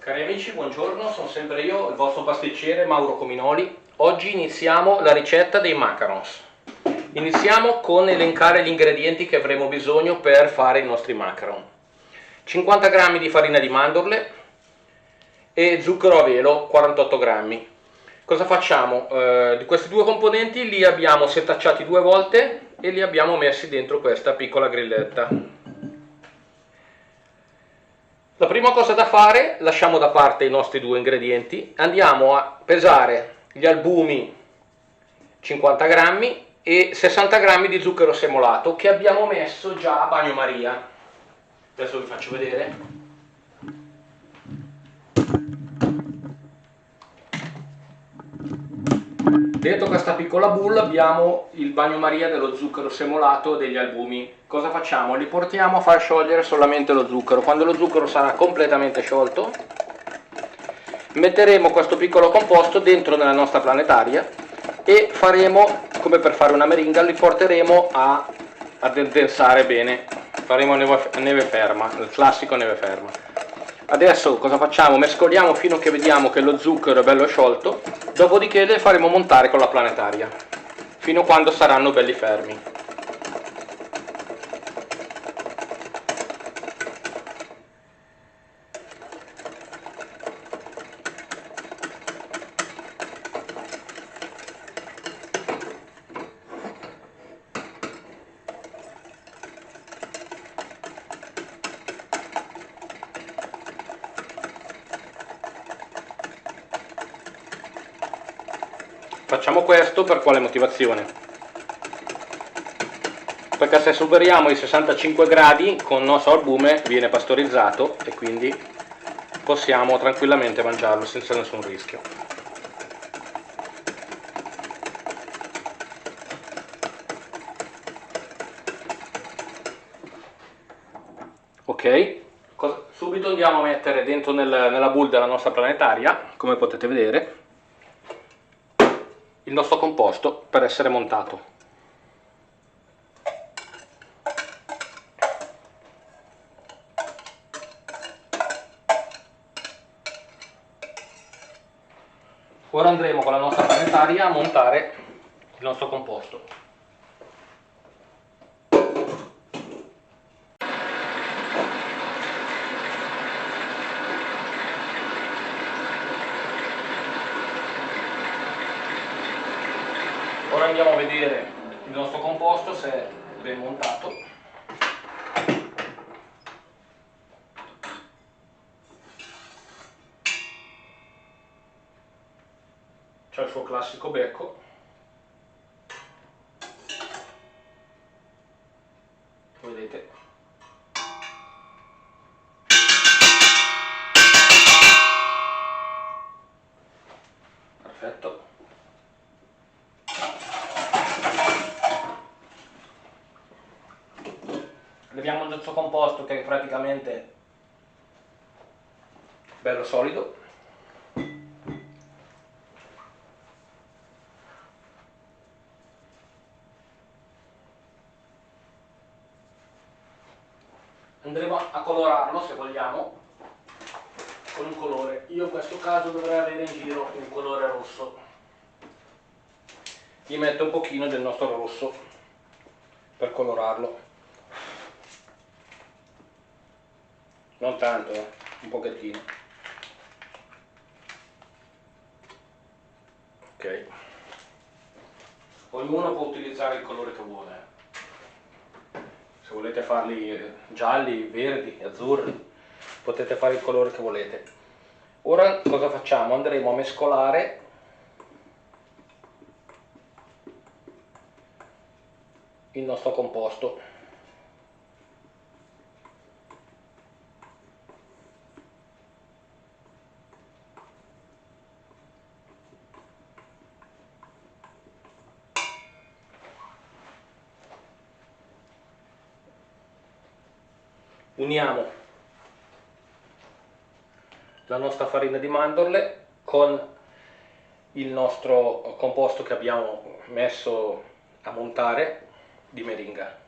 Cari amici, buongiorno, sono sempre io, il vostro pasticcere Mauro Cominoli. Oggi iniziamo la ricetta dei macarons. Iniziamo con elencare gli ingredienti che avremo bisogno per fare i nostri macaron. 50 g di farina di mandorle e zucchero a velo 48 g. Cosa facciamo? Di questi due componenti li abbiamo setacciati 2 volte e li abbiamo messi dentro questa piccola grilletta. La prima cosa da fare, lasciamo da parte i nostri due ingredienti, andiamo a pesare gli albumi 50 g e 60 g di zucchero semolato che abbiamo messo già a bagnomaria. Adesso vi faccio vedere. Dentro questa piccola bowl abbiamo il bagnomaria dello zucchero semolato e degli albumi. Cosa facciamo? Li portiamo a far sciogliere solamente lo zucchero. Quando lo zucchero sarà completamente sciolto, metteremo questo piccolo composto dentro nella nostra planetaria e faremo, come per fare una meringa, li porteremo a addensare bene. Faremo neve ferma, il classico neve ferma. Adesso cosa facciamo? Mescoliamo fino a che vediamo che lo zucchero è bello sciolto, dopodiché le faremo montare con la planetaria, fino a quando saranno belli fermi. Facciamo questo per quale motivazione? Perché se superiamo i 65 gradi con il nostro albume viene pastorizzato e quindi possiamo tranquillamente mangiarlo senza nessun rischio. Ok, subito andiamo a mettere dentro nella bowl della nostra planetaria, come potete vedere, il nostro composto per essere montato. Ora andremo con la nostra planetaria a montare il nostro composto. Ora andiamo a vedere il nostro composto se è ben montato. C'è il suo classico becco. Vedete. Perfetto. Leviamo il nostro composto che è praticamente bello solido. Andremo a colorarlo se vogliamo con un colore. Io in questo caso dovrei avere in giro un colore rosso. Gli metto un pochino del nostro rosso per colorarlo. Non tanto, un pochettino. Ok. Ognuno può utilizzare il colore che vuole. Se volete farli gialli, verdi, azzurri, potete fare il colore che volete. Ora cosa facciamo? Andremo a mescolare il nostro composto. Uniamo la nostra farina di mandorle con il nostro composto che abbiamo messo a montare di meringa.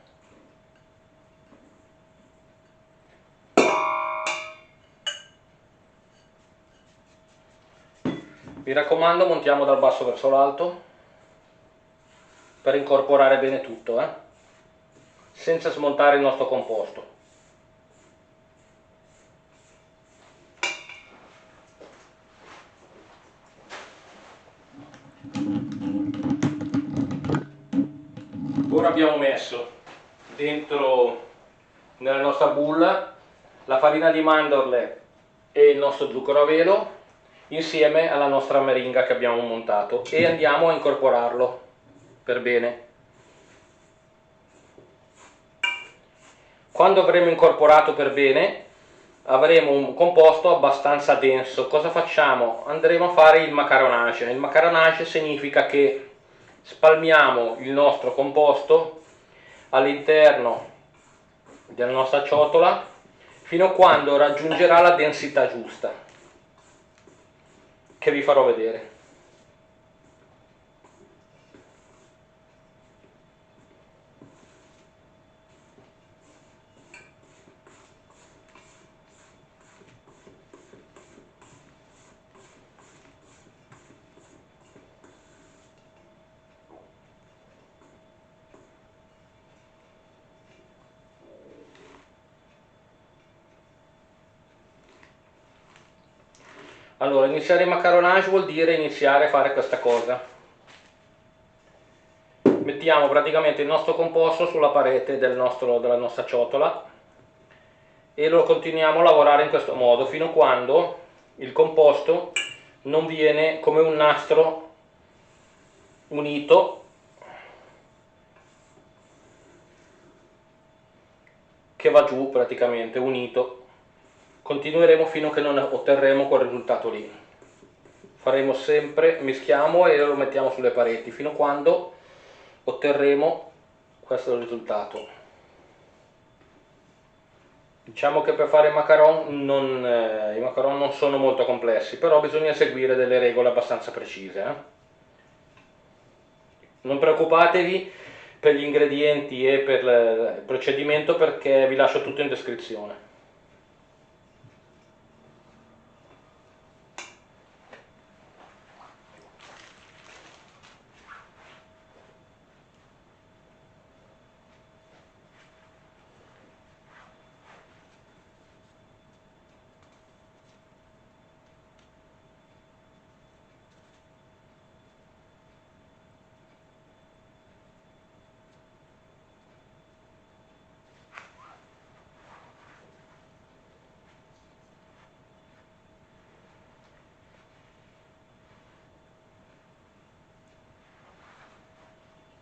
Mi raccomando, montiamo dal basso verso l'alto per incorporare bene tutto, senza smontare il nostro composto. Ora abbiamo messo dentro nella nostra bulla la farina di mandorle e il nostro zucchero a velo insieme alla nostra meringa che abbiamo montato e andiamo a incorporarlo per bene. Quando avremo incorporato per bene avremo un composto abbastanza denso. Cosa facciamo? Andremo a fare il macaronage. Il macaronage significa che spalmiamo il nostro composto all'interno della nostra ciotola fino a quando raggiungerà la densità giusta, che vi farò vedere. Allora, iniziare il macaronage vuol dire iniziare a fare questa cosa. Mettiamo praticamente il nostro composto sulla parete della nostra ciotola e lo continuiamo a lavorare in questo modo fino a quando il composto non viene come un nastro unito che va giù praticamente unito. Continueremo fino a che non otterremo quel risultato lì. Faremo sempre, mischiamo e lo mettiamo sulle pareti fino a quando otterremo questo risultato. Diciamo che per fare i macaron non sono molto complessi, però bisogna seguire delle regole abbastanza precise. Non preoccupatevi per gli ingredienti e per il procedimento perché vi lascio tutto in descrizione.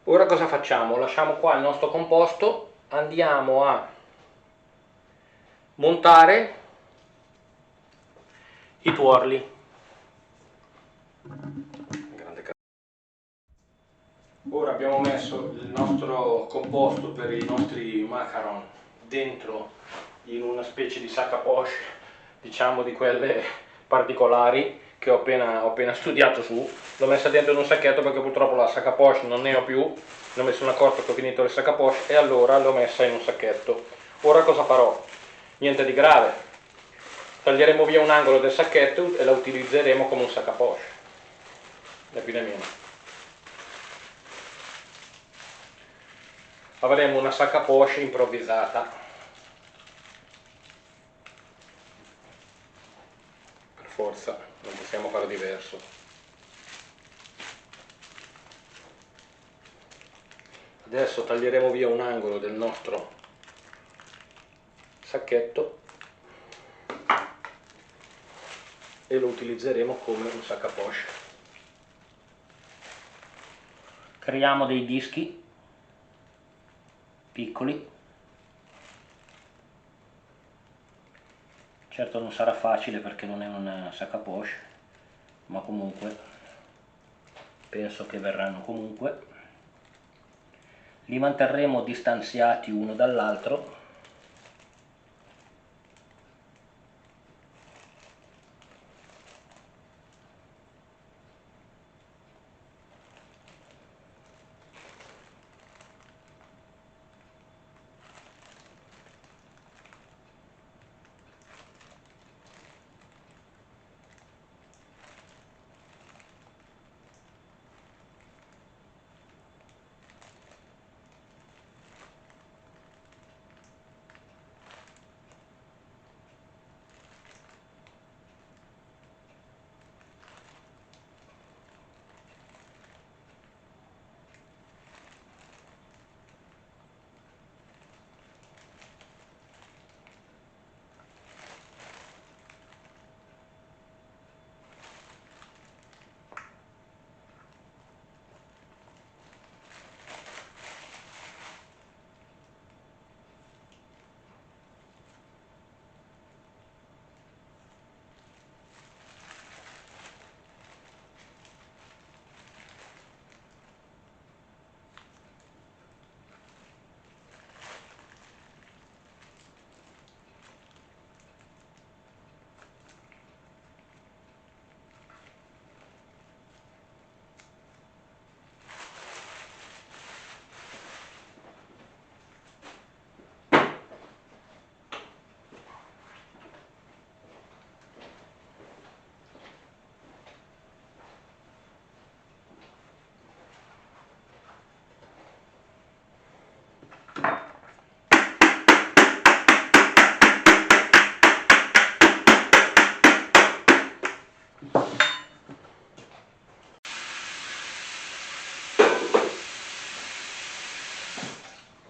Ora cosa facciamo? Lasciamo qua il nostro composto, andiamo a montare i tuorli. Ora abbiamo messo il nostro composto per i nostri macaron dentro in una specie di sac à poche, diciamo di quelle particolari che ho appena studiato su. L'ho messa dentro in un sacchetto perché purtroppo la sac à poche non ne ho più, ne ho messo una accorto che ho finito le sac à poche e allora l'ho messa in un sacchetto. Ora cosa farò? Niente di grave, taglieremo via un angolo del sacchetto e la utilizzeremo come un sac à poche, né più né meno. Avremo una sac à poche improvvisata. Per forza, non possiamo fare diverso. Adesso taglieremo via un angolo del nostro sacchetto e lo utilizzeremo come un sac à poche. Creiamo dei dischi piccoli. Certo non sarà facile perché non è un sac à poche, ma comunque penso che verranno comunque. Li manterremo distanziati uno dall'altro.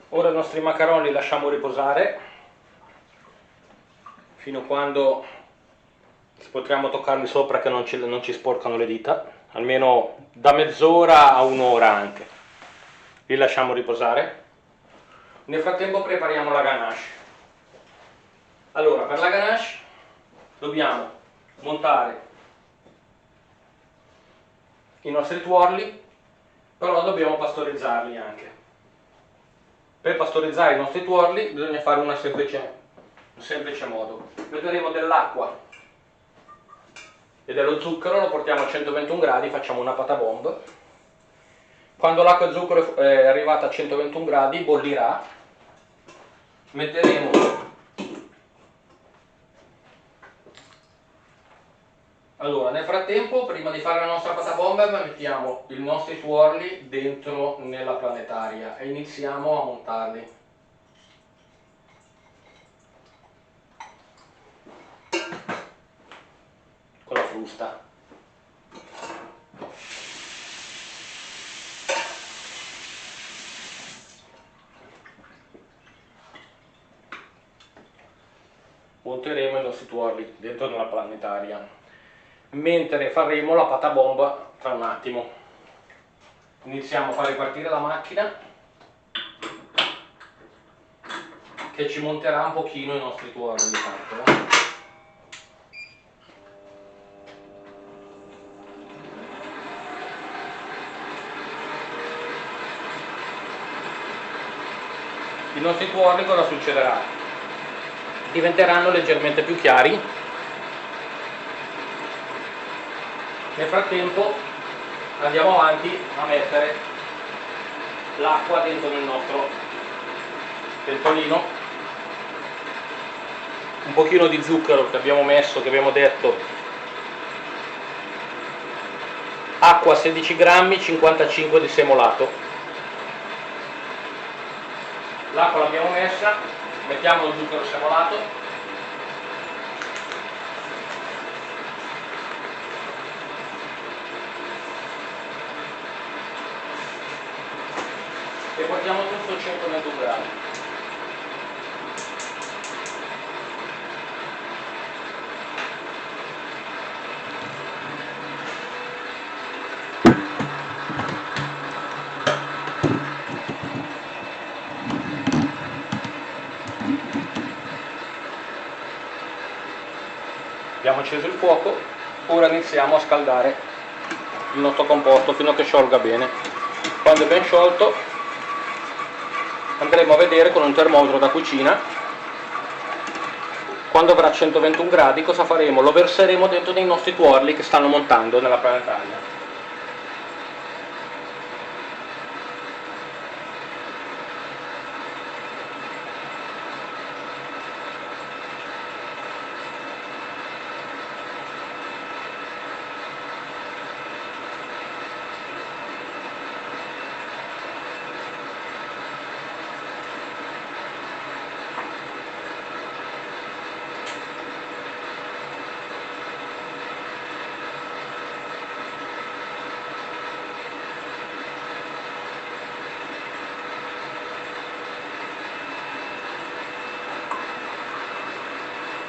Ora i nostri macaron li lasciamo riposare fino a quando potremo toccarli sopra che non ci sporcano le dita, almeno da mezz'ora a un'ora anche. Li lasciamo riposare. Nel frattempo prepariamo la ganache. Allora, per la ganache dobbiamo montare i nostri tuorli, però dobbiamo pastorizzarli anche. Per pastorizzare i nostri tuorli bisogna fare un semplice modo. Metteremo dell'acqua e dello zucchero, lo portiamo a 121 gradi, facciamo una patabomb. Quando l'acqua e il zucchero è arrivata a 121 gradi bollirà, metteremo allora nel frattempo, prima di fare la nostra patabomb, mettiamo i nostri tuorli dentro nella planetaria e iniziamo a montarli. Con la frusta. Monteremo i nostri tuorli dentro nella planetaria, mentre faremo la patabomb tra un attimo. Iniziamo a fare partire la macchina che ci monterà un pochino i nostri tuorli di fatto. I nostri tuorli cosa succederà? Diventeranno leggermente più chiari. Nel frattempo andiamo avanti a mettere l'acqua dentro nel nostro pentolino, un pochino di zucchero che abbiamo messo, che abbiamo detto, acqua 16 grammi, 55 di semolato. L'acqua l'abbiamo messa, mettiamo lo zucchero semolato, e portiamo tutto a 121 gradi. Abbiamo acceso il fuoco, ora iniziamo a scaldare il nostro composto fino a che sciolga bene. Quando è ben sciolto andremo a vedere con un termometro da cucina. Quando avrà 121 gradi cosa faremo? Lo verseremo dentro nei nostri tuorli che stanno montando nella planetaria.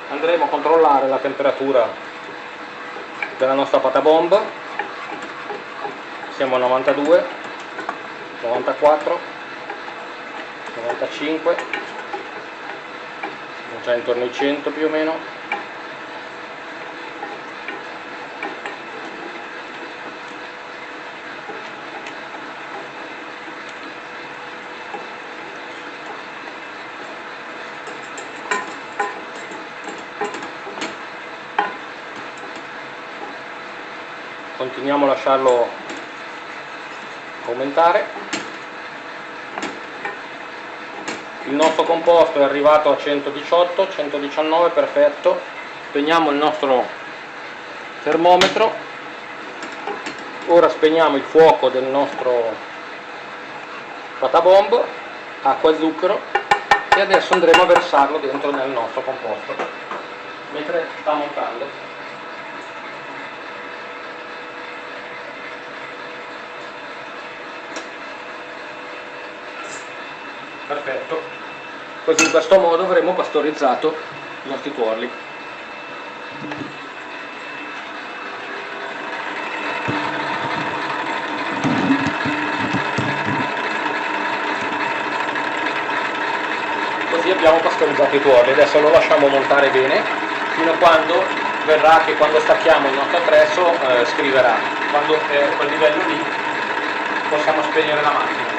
Andremo a controllare la temperatura della nostra patabomb. Siamo a 92, 94, 95, già intorno ai 100 più o meno. Continuiamo a lasciarlo aumentare. Il nostro composto è arrivato a 118, 119, perfetto. Spegniamo il nostro termometro. Ora spegniamo il fuoco del nostro patabomb, acqua e zucchero, e adesso andremo a versarlo dentro nel nostro composto mentre sta montando. Perfetto, così in questo modo avremo pastorizzato i nostri tuorli. Così abbiamo pastorizzato i tuorli. Adesso lo lasciamo montare bene fino a quando verrà che quando stacchiamo il nostro attrezzo scriverà. Quando è a quel livello lì possiamo spegnere la macchina.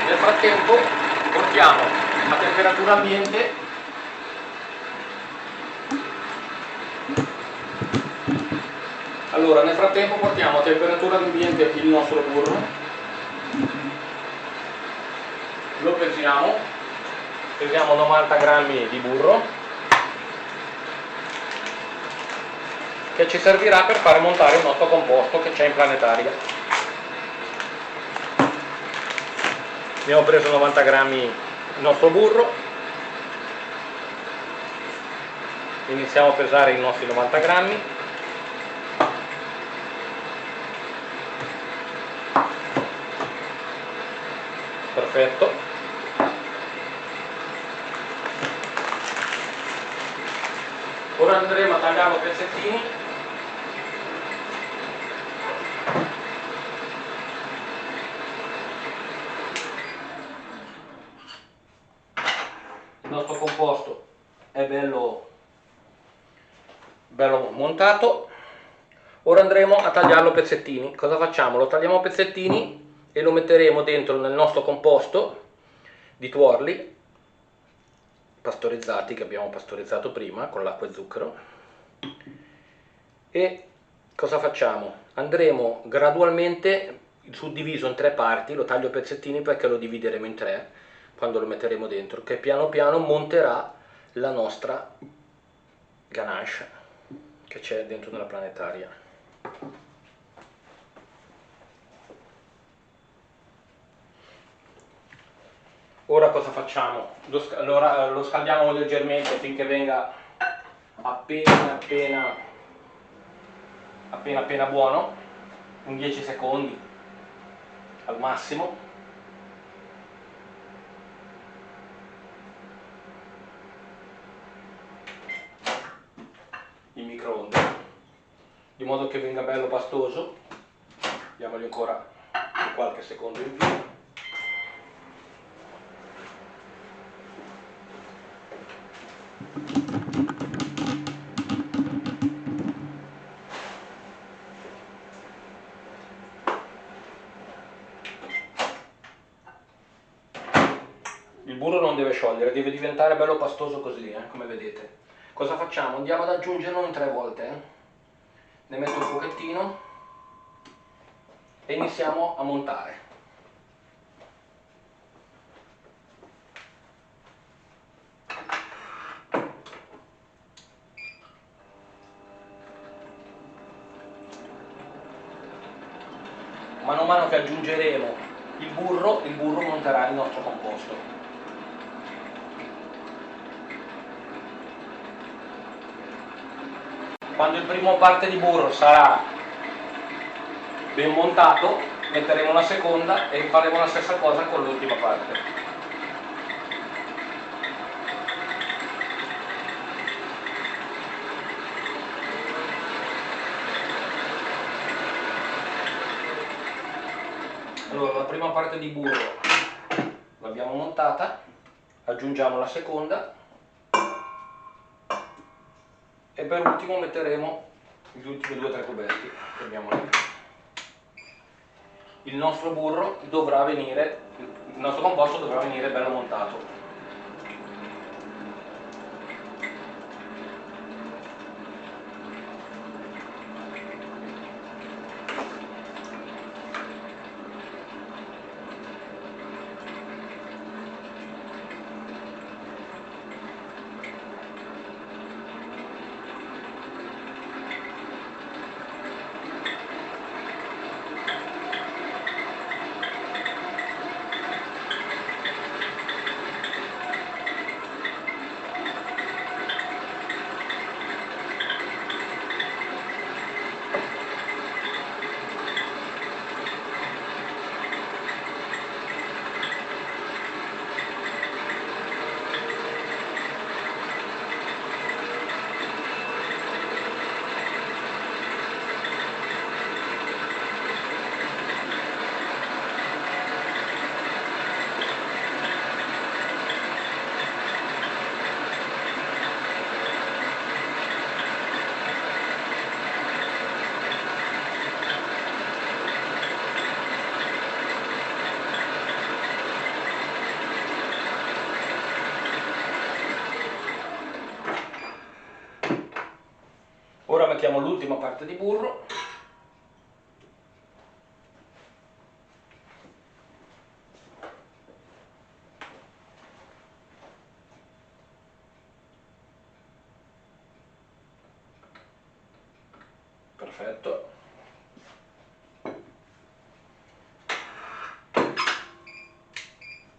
Nel frattempo portiamo a temperatura ambiente il nostro burro, lo pesiamo 90 grammi di burro, che ci servirà per fare montare il nostro composto che c'è in planetaria. Abbiamo preso 90 grammi il nostro burro, iniziamo a pesare i nostri 90 grammi, perfetto. Ora andremo a tagliarlo a pezzettini. Il nostro composto è bello montato. Ora andremo a tagliarlo a pezzettini. Cosa facciamo? Lo tagliamo a pezzettini e lo metteremo dentro nel nostro composto di tuorli pastorizzati, che abbiamo pastorizzato prima con l'acqua e zucchero. E cosa facciamo? Andremo gradualmente, suddiviso in 3 parti, lo taglio a pezzettini perché lo divideremo in 3 quando lo metteremo dentro, che piano piano monterà la nostra ganache che c'è dentro nella planetaria. Ora cosa facciamo? Allora lo scaldiamo leggermente finché venga appena buono, in 10 secondi al massimo. In microonde, di modo che venga bello pastoso. Diamogli ancora qualche secondo in più. Il burro non deve sciogliere, deve diventare bello pastoso così, come vedete. Cosa facciamo? Andiamo ad aggiungerlo in 3 volte. Ne metto un pochettino e iniziamo a montare. Man mano che aggiungeremo il burro monterà il nostro composto. Quando il primo parte di burro sarà ben montato, metteremo la seconda e faremo la stessa cosa con l'ultima parte. Allora, la prima parte di burro l'abbiamo montata, aggiungiamo la seconda e per ultimo metteremo gli ultimi 2 o 3 cubetti che abbiamo lì. Il nostro composto dovrà venire bello montato. mettiamo l'ultima parte di burro. Perfetto.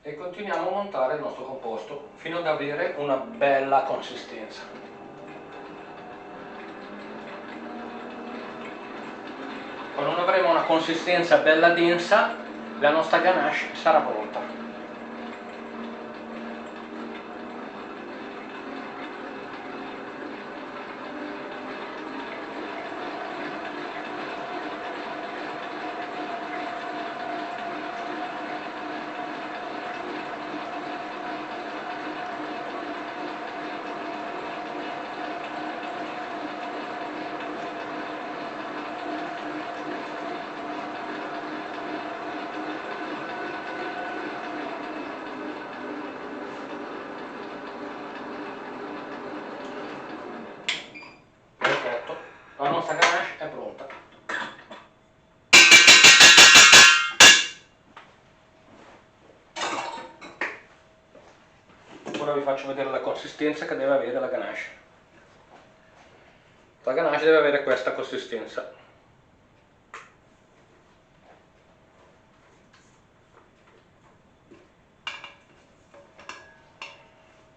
E continuiamo a montare il nostro composto fino ad avere una bella consistenza. Quando avremo una consistenza bella densa, la nostra ganache sarà pronta. Perfetto, la nostra ganache è pronta. Ora vi faccio vedere la consistenza che deve avere la ganache. La ganache deve avere questa consistenza.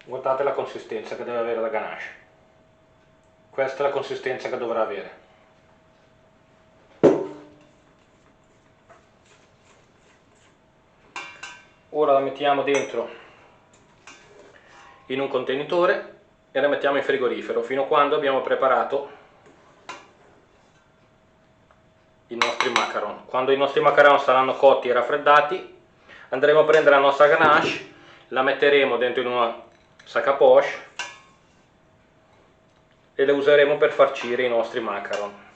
Guardate la consistenza che deve avere la ganache. Questa è la consistenza che dovrà avere. Ora la mettiamo dentro in un contenitore e la mettiamo in frigorifero fino a quando abbiamo preparato i nostri macaron. Quando i nostri macaron saranno cotti e raffreddati, andremo a prendere la nostra ganache, la metteremo dentro in una sac à poche e le useremo per farcire i nostri macaron.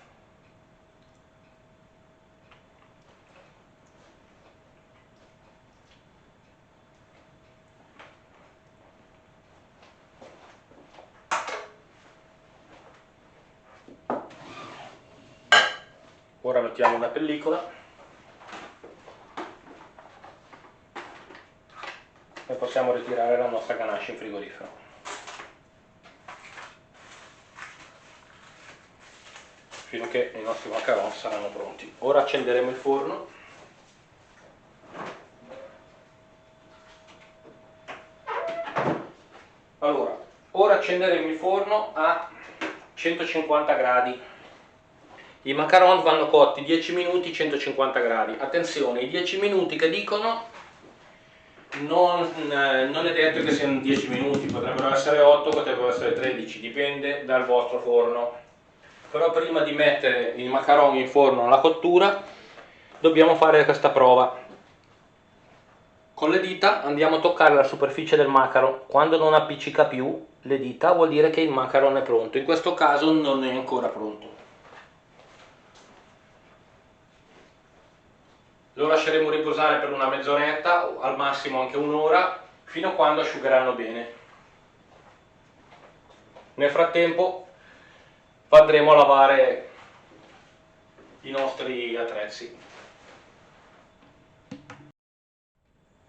Ora mettiamo una pellicola e possiamo ritirare la nostra ganache in frigorifero. Fino a che i nostri macaron saranno pronti. Ora accenderemo il forno. Allora, ora accenderemo il forno a 150 gradi. I macaron vanno cotti 10 minuti 150 gradi. Attenzione, i 10 minuti che dicono non è detto che siano 10 minuti, potrebbero essere 8, potrebbero essere 13, dipende dal vostro forno. Però prima di mettere il macaron in forno alla cottura dobbiamo fare questa prova. Con le dita andiamo a toccare la superficie del macaron. Quando non appiccica più le dita vuol dire che il macaron è pronto. In questo caso non è ancora pronto. Lo lasceremo riposare per una mezz'oretta, al massimo anche un'ora, fino a quando asciugheranno bene. Nel frattempo andremo a lavare i nostri attrezzi.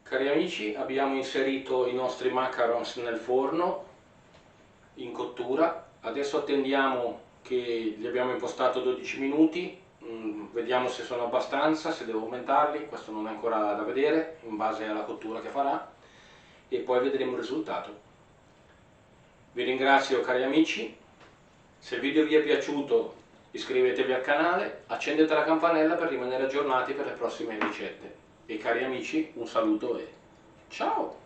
Cari amici, abbiamo inserito i nostri macarons nel forno in cottura. Adesso attendiamo che li abbiamo impostato 12 minuti, vediamo se sono abbastanza, se devo aumentarli, questo non è ancora da vedere in base alla cottura che farà, e poi vedremo il risultato. Vi ringrazio cari amici, se il video vi è piaciuto iscrivetevi al canale, accendete la campanella per rimanere aggiornati per le prossime ricette. E cari amici, un saluto e ciao!